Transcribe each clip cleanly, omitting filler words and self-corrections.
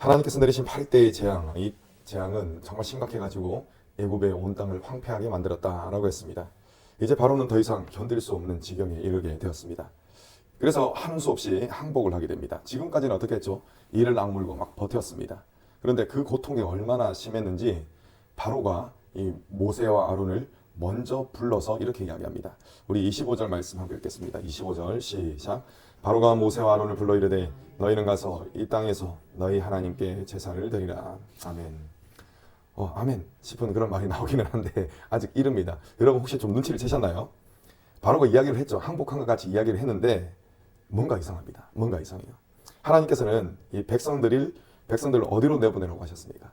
하나님께서 내리신 8대의 재앙, 이 재앙은 정말 심각해가지고 애굽의 온 땅을 황폐하게 만들었다라고 했습니다. 이제 바로는 더 이상 견딜 수 없는 지경에 이르게 되었습니다. 그래서 하는 수 없이 항복을 하게 됩니다. 지금까지는 어떻게 했죠? 이를 악물고 막 버텼습니다. 그런데 그 고통이 얼마나 심했는지 바로가 이 모세와 아론을 먼저 불러서 이렇게 이야기합니다. 우리 25절 말씀 한번 읽겠습니다. 25절 시작. 바로가 모세와 아론을 불러 이르되 너희는 가서 이 땅에서 너희 하나님께 제사를 드리라. 아멘. 아멘 싶은 그런 말이 나오기는 한데 아직 이릅니다. 여러분 혹시 좀 눈치를 채셨나요? 바로가 이야기를 했죠. 항복한 것 같이 이야기를 했는데 뭔가 이상합니다. 뭔가 이상해요. 하나님께서는 이 백성들을 어디로 내보내라고 하셨습니까?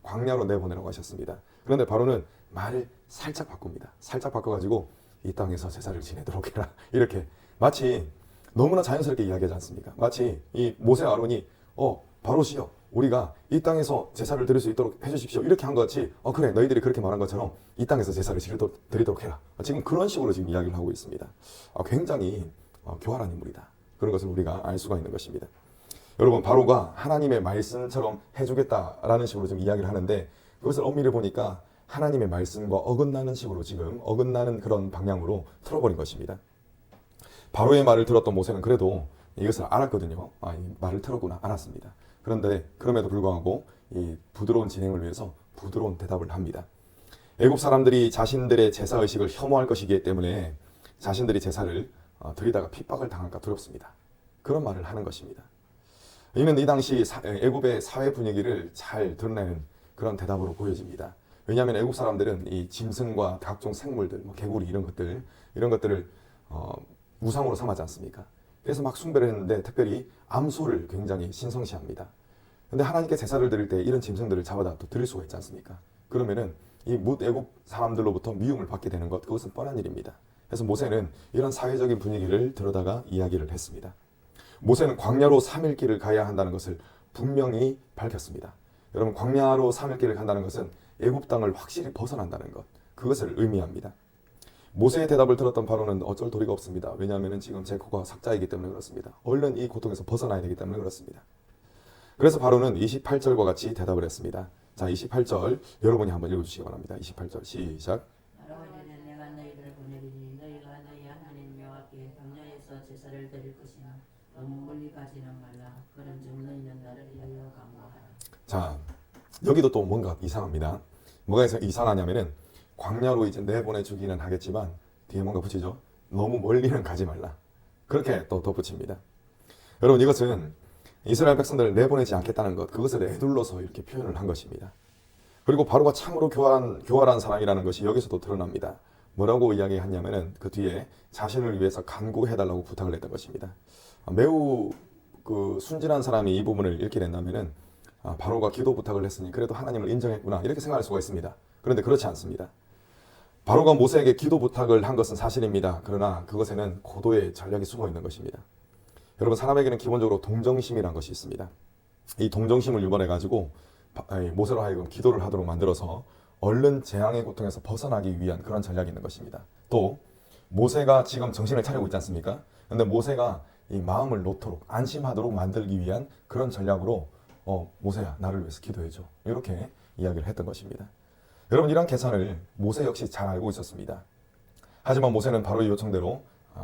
광야로 내보내라고 하셨습니다. 그런데 바로는 말을 살짝 바꿉니다. 살짝 바꿔가지고 이 땅에서 제사를 지내도록 해라. 이렇게 마치 너무나 자연스럽게 이야기하지 않습니까? 마치 이 모세 아론이 바로시여 우리가 이 땅에서 제사를 드릴 수 있도록 해주십시오. 이렇게 한 것 같이 그래 너희들이 그렇게 말한 것처럼 이 땅에서 제사를 드리도록 해라. 지금 그런 식으로 지금 이야기를 하고 있습니다. 굉장히 교활한 인물이다. 그런 것을 우리가 알 수가 있는 것입니다. 여러분 바로가 하나님의 말씀처럼 해주겠다라는 식으로 지금 이야기를 하는데 그것을 엄밀히 보니까 하나님의 말씀과 어긋나는 식으로 지금 어긋나는 그런 방향으로 틀어버린 것입니다. 바로의 말을 들었던 모세는 그래도 이것을 알았거든요. 이 말을 틀었구나 알았습니다. 그런데 그럼에도 불구하고 이 부드러운 진행을 위해서 부드러운 대답을 합니다. 애굽 사람들이 자신들의 제사 의식을 혐오할 것이기 때문에 자신들이 제사를 드리다가 핍박을 당할까 두렵습니다. 그런 말을 하는 것입니다. 이는 이 당시 애굽의 사회 분위기를 잘 드러내는 그런 대답으로 보여집니다. 왜냐하면 애굽 사람들은 이 짐승과 각종 생물들, 개구리 이런 것들을 우상으로 삼았지 않습니까? 그래서 막 숭배를 했는데 특별히 암소를 굉장히 신성시합니다. 근데 하나님께 제사를 드릴 때 이런 짐승들을 잡아다 또 드릴 수가 있지 않습니까? 그러면은 이 뭇애굽 사람들로부터 미움을 받게 되는 것, 그것은 뻔한 일입니다. 그래서 모세는 이런 사회적인 분위기를 들여다가 이야기를 했습니다. 모세는 광야로 3일 길을 가야 한다는 것을 분명히 밝혔습니다. 여러분 광야로 3일 길을 간다는 것은 애굽 땅을 확실히 벗어난다는 것, 그것을 의미합니다. 모세의 대답을 들었던 바로는 어쩔 도리가 없습니다. 왜냐하면 지금 제 코가 삭자이기 때문에 그렇습니다. 얼른 이 고통에서 벗어나야 되기 때문에 그렇습니다. 그래서 바로는 28절과 같이 대답을 했습니다. 자, 28절 여러분이 한번 읽어주시기 바랍니다. 28절 시작. 바로가 이르되 내가 너희를 보내리니 너희가 너희 하나님 여호와께 광야에서 제사를 드릴 것이나 너무 멀리 가지는 말라. 그런즉 너희는 나를 위하여 간구하라. 자, 여기도 또 뭔가 이상합니다. 뭐가 이상하냐면은 광야로 이제 내보내주기는 하겠지만 뒤에 뭔가 붙이죠. 너무 멀리는 가지 말라. 그렇게 또 덧붙입니다. 여러분 이것은 이스라엘 백성들을 내보내지 않겠다는 것, 그것을 에둘러서 이렇게 표현을 한 것입니다. 그리고 바로가 참으로 교활한 사람이라는 것이 여기서도 드러납니다. 뭐라고 이야기했냐면은 그 뒤에 자신을 위해서 간구해달라고 부탁을 했던 것입니다. 매우 순진한 사람이 이 부분을 읽게 된다면은 바로가 기도 부탁을 했으니 그래도 하나님을 인정했구나 이렇게 생각할 수가 있습니다. 그런데 그렇지 않습니다. 바로가 모세에게 기도 부탁을 한 것은 사실입니다. 그러나 그것에는 고도의 전략이 숨어 있는 것입니다. 여러분 사람에게는 기본적으로 동정심이란 것이 있습니다. 이 동정심을 유발해 가지고 모세로 하여금 기도를 하도록 만들어서 얼른 재앙의 고통에서 벗어나기 위한 그런 전략이 있는 것입니다. 또 모세가 지금 정신을 차리고 있지 않습니까? 그런데 모세가 이 마음을 놓도록 안심하도록 만들기 위한 그런 전략으로 모세야 나를 위해서 기도해줘 이렇게 이야기를 했던 것입니다. 여러분 이런 계산을 모세 역시 잘 알고 있었습니다. 하지만 모세는 바로의 요청대로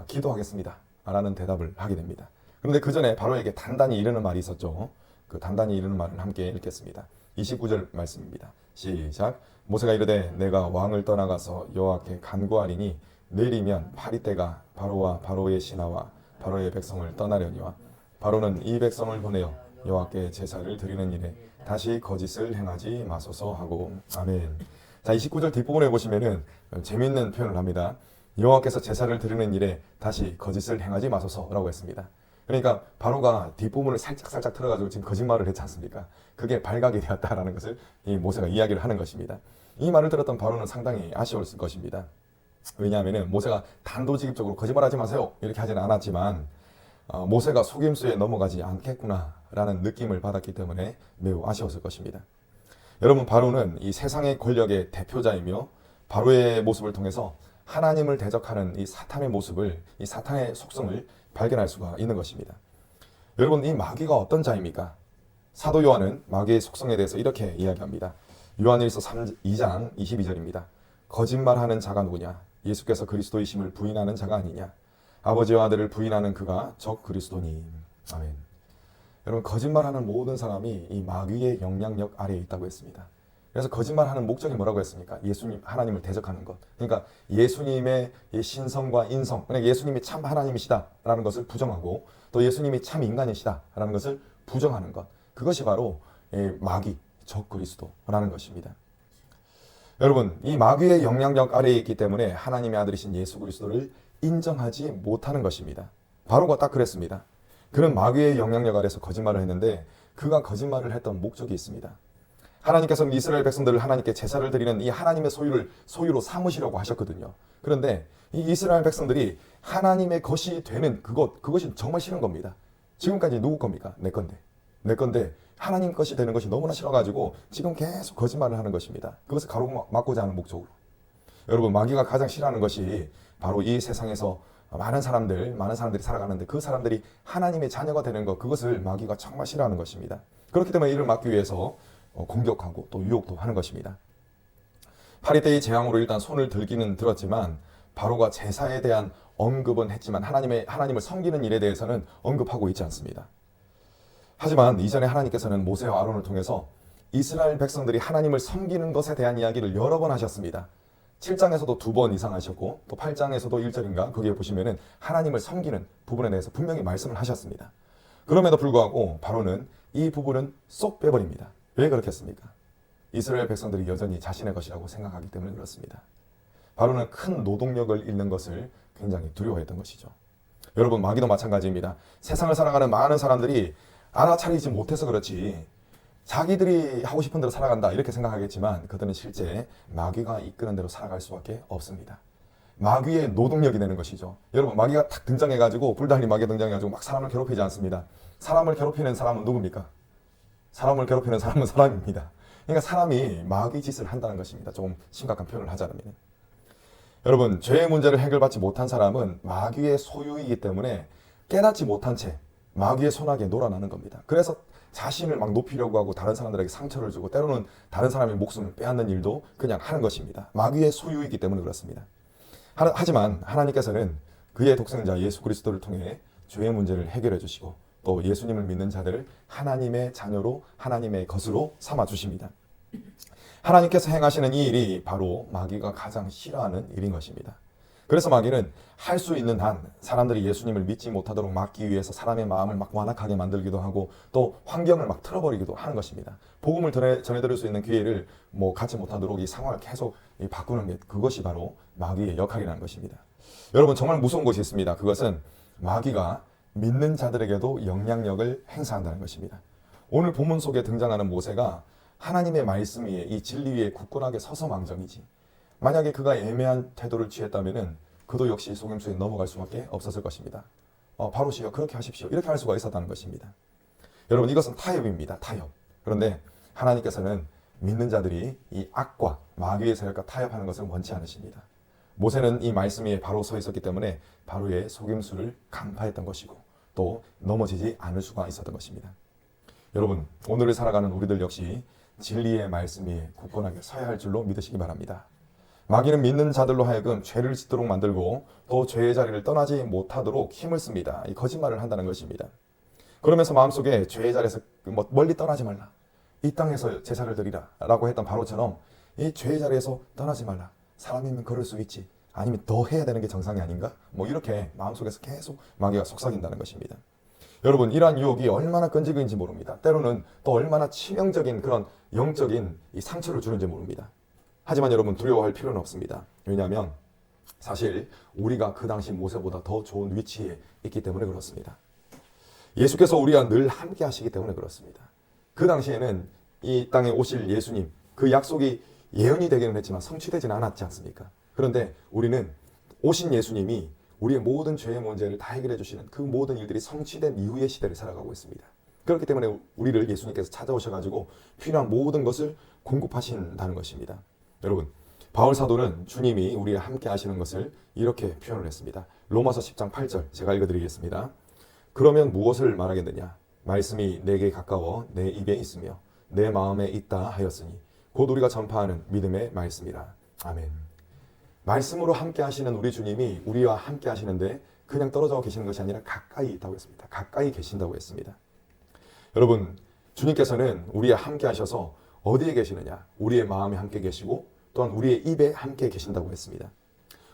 기도하겠습니다 라는 대답을 하게 됩니다. 그런데 그 전에 바로에게 단단히 이르는 말이 있었죠. 그 단단히 이르는 말을 함께 읽겠습니다. 29절 말씀입니다. 시작. 모세가 이르되 내가 왕을 떠나가서 여호와께 간구하리니 내일이면 파리떼가 바로와 바로의 신하와 바로의 백성을 떠나려니와 바로는 이 백성을 보내어 여호와께 제사를 드리는 일에 다시 거짓을 행하지 마소서 하고 아멘. 자, 29절 뒷부분에 보시면은 재미있는 표현을 합니다. 여호와께서 제사를 드리는 일에 다시 거짓을 행하지 마소서라고 했습니다. 그러니까 바로가 뒷부분을 살짝 틀어가지고 지금 거짓말을 했지 않습니까? 그게 발각이 되었다라는 것을 이 모세가 이야기를 하는 것입니다. 이 말을 들었던 바로는 상당히 아쉬웠을 것입니다. 왜냐하면 모세가 단도직입적으로 거짓말하지 마세요 이렇게 하지는 않았지만 모세가 속임수에 넘어가지 않겠구나라는 느낌을 받았기 때문에 매우 아쉬웠을 것입니다. 여러분 바로는 이 세상의 권력의 대표자이며 바로의 모습을 통해서 하나님을 대적하는 이 사탄의 모습을, 이 사탄의 속성을 발견할 수가 있는 것입니다. 여러분 이 마귀가 어떤 자입니까? 사도 요한은 마귀의 속성에 대해서 이렇게 이야기합니다. 요한일서 2장 22절입니다. 거짓말하는 자가 누구냐? 예수께서 그리스도이심을 부인하는 자가 아니냐? 아버지와 아들을 부인하는 그가 적 그리스도니. 아멘. 여러분, 거짓말하는 모든 사람이 이 마귀의 영향력 아래에 있다고 했습니다. 그래서 거짓말하는 목적이 뭐라고 했습니까? 예수님, 하나님을 대적하는 것. 그러니까 예수님의 신성과 인성, 그러니까 예수님이 참 하나님이시다라는 것을 부정하고 또 예수님이 참 인간이시다라는 것을 부정하는 것. 그것이 바로 마귀, 적 그리스도라는 것입니다. 여러분, 이 마귀의 영향력 아래에 있기 때문에 하나님의 아들이신 예수 그리스도를 인정하지 못하는 것입니다. 바로가 딱 그랬습니다. 그는 마귀의 영향력 아래서 거짓말을 했는데 그가 거짓말을 했던 목적이 있습니다. 하나님께서는 이스라엘 백성들을 하나님께 제사를 드리는 이 하나님의 소유로 삼으시려고 하셨거든요. 그런데 이 이스라엘 백성들이 하나님의 것이 되는 그것이 정말 싫은 겁니다. 지금까지 누구 겁니까? 내 건데. 내 건데 하나님 것이 되는 것이 너무나 싫어가지고 지금 계속 거짓말을 하는 것입니다. 그것을 가로막고자 하는 목적으로. 여러분, 마귀가 가장 싫어하는 것이 바로 이 세상에서 많은 사람들이 살아가는데 그 사람들이 하나님의 자녀가 되는 것, 그것을 마귀가 정말 싫어하는 것입니다. 그렇기 때문에 이를 막기 위해서 공격하고 또 유혹도 하는 것입니다. 파리떼의 재앙으로 일단 손을 들기는 들었지만 바로가 제사에 대한 언급은 했지만 하나님을 섬기는 일에 대해서는 언급하고 있지 않습니다. 하지만 이전에 하나님께서는 모세와 아론을 통해서 이스라엘 백성들이 하나님을 섬기는 것에 대한 이야기를 여러 번 하셨습니다. 7장에서도 2번 이상 하셨고 또 8장에서도 1절인가 거기에 보시면은 하나님을 섬기는 부분에 대해서 분명히 말씀을 하셨습니다. 그럼에도 불구하고 바로는 이 부분은 쏙 빼버립니다. 왜 그렇겠습니까? 이스라엘 백성들이 여전히 자신의 것이라고 생각하기 때문에 그렇습니다. 바로는 큰 노동력을 잃는 것을 굉장히 두려워했던 것이죠. 여러분, 마귀도 마찬가지입니다. 세상을 살아가는 많은 사람들이 알아차리지 못해서 그렇지 자기들이 하고 싶은 대로 살아간다 이렇게 생각하겠지만 그들은 실제 마귀가 이끄는 대로 살아갈 수밖에 없습니다. 마귀의 노동력이 되는 것이죠. 여러분, 마귀가 탁 등장해가지고 불달린 마귀가 등장해가지고 막 사람을 괴롭히지 않습니다. 사람을 괴롭히는 사람은 누굽니까? 사람을 괴롭히는 사람은 사람입니다. 그러니까 사람이 마귀 짓을 한다는 것입니다. 조금 심각한 표현을 하자면. 여러분, 죄의 문제를 해결받지 못한 사람은 마귀의 소유이기 때문에 깨닫지 못한 채 마귀의 손아귀에 놀아나는 겁니다. 그래서 자신을 막 높이려고 하고 다른 사람들에게 상처를 주고 때로는 다른 사람의 목숨을 빼앗는 일도 그냥 하는 것입니다. 마귀의 소유이기 때문에 그렇습니다. 하지만 하나님께서는 그의 독생자 예수 그리스도를 통해 죄의 문제를 해결해 주시고 또 예수님을 믿는 자들을 하나님의 자녀로 하나님의 것으로 삼아 주십니다. 하나님께서 행하시는 이 일이 바로 마귀가 가장 싫어하는 일인 것입니다. 그래서 마귀는 할 수 있는 한 사람들이 예수님을 믿지 못하도록 막기 위해서 사람의 마음을 막 완악하게 만들기도 하고 또 환경을 막 틀어버리기도 하는 것입니다. 복음을 전해드릴 수 있는 기회를 갖지 못하도록 이 상황을 계속 바꾸는 게 그것이 바로 마귀의 역할이라는 것입니다. 여러분, 정말 무서운 것이 있습니다. 그것은 마귀가 믿는 자들에게도 영향력을 행사한다는 것입니다. 오늘 본문 속에 등장하는 모세가 하나님의 말씀 위에 이 진리 위에 굳건하게 서서 망정이지 만약에 그가 애매한 태도를 취했다면 그도 역시 속임수에 넘어갈 수밖에 없었을 것입니다. 바로시여 그렇게 하십시오. 이렇게 할 수가 있었다는 것입니다. 여러분, 이것은 타협입니다. 타협. 그런데 하나님께서는 믿는 자들이 이 악과 마귀의 세력과 타협하는 것을 원치 않으십니다. 모세는 이 말씀 위에 바로 서 있었기 때문에 바로의 속임수를 간파했던 것이고 또 넘어지지 않을 수가 있었던 것입니다. 여러분, 오늘을 살아가는 우리들 역시 진리의 말씀 위에 굳건하게 서야 할 줄로 믿으시기 바랍니다. 마귀는 믿는 자들로 하여금 죄를 짓도록 만들고 또 죄의 자리를 떠나지 못하도록 힘을 씁니다. 이 거짓말을 한다는 것입니다. 그러면서 마음속에 죄의 자리에서 멀리 떠나지 말라. 이 땅에서 제사를 드리라 라고 했던 바로처럼 이 죄의 자리에서 떠나지 말라. 사람이면 그럴 수 있지. 아니면 더 해야 되는 게 정상이 아닌가? 이렇게 마음속에서 계속 마귀가 속삭인다는 것입니다. 여러분, 이러한 유혹이 얼마나 끈질긴지 모릅니다. 때로는 또 얼마나 치명적인 그런 영적인 이 상처를 주는지 모릅니다. 하지만 여러분, 두려워할 필요는 없습니다. 왜냐하면 사실 우리가 그 당시 모세보다 더 좋은 위치에 있기 때문에 그렇습니다. 예수께서 우리와 늘 함께 하시기 때문에 그렇습니다. 그 당시에는 이 땅에 오실 예수님, 그 약속이 예언이 되기는 했지만 성취되지는 않았지 않습니까? 그런데 우리는 오신 예수님이 우리의 모든 죄의 문제를 다 해결해 주시는 그 모든 일들이 성취된 이후의 시대를 살아가고 있습니다. 그렇기 때문에 우리를 예수님께서 찾아오셔가지고 필요한 모든 것을 공급하신다는 것입니다. 여러분, 바울 사도는 주님이 우리와 함께 하시는 것을 이렇게 표현을 했습니다. 로마서 10장 8절 제가 읽어드리겠습니다. 그러면 무엇을 말하겠느냐? 말씀이 내게 가까워 내 입에 있으며 내 마음에 있다 하였으니 곧 우리가 전파하는 믿음의 말씀이라. 아멘. 말씀으로 함께 하시는 우리 주님이 우리와 함께 하시는데 그냥 떨어져 계시는 것이 아니라 가까이 있다고 했습니다. 가까이 계신다고 했습니다. 여러분, 주님께서는 우리와 함께 하셔서 어디에 계시느냐? 우리의 마음에 함께 계시고 또한 우리의 입에 함께 계신다고 했습니다.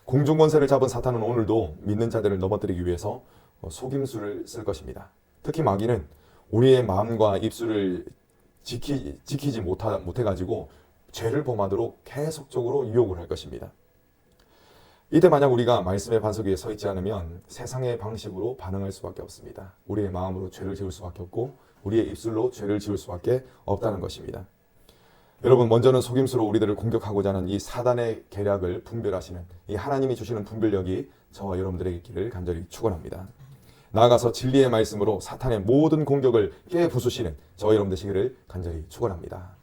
공중권세를 잡은 사탄은 오늘도 믿는 자들을 넘어뜨리기 위해서 속임수를 쓸 것입니다. 특히 마귀는 우리의 마음과 입술을 지키지 못해가지고 죄를 범하도록 계속적으로 유혹을 할 것입니다. 이때 만약 우리가 말씀의 반석 위에 서 있지 않으면 세상의 방식으로 반응할 수밖에 없습니다. 우리의 마음으로 죄를 지을 수밖에 없고 우리의 입술로 죄를 지을 수밖에 없다는 것입니다. 여러분, 먼저는 속임수로 우리들을 공격하고자 하는 이 사단의 계략을 분별하시는 이 하나님이 주시는 분별력이 저와 여러분들에게 있기를 간절히 축원합니다. 나아가서 진리의 말씀으로 사탄의 모든 공격을 깨부수시는 저와 여러분 되시기를 간절히 축원합니다.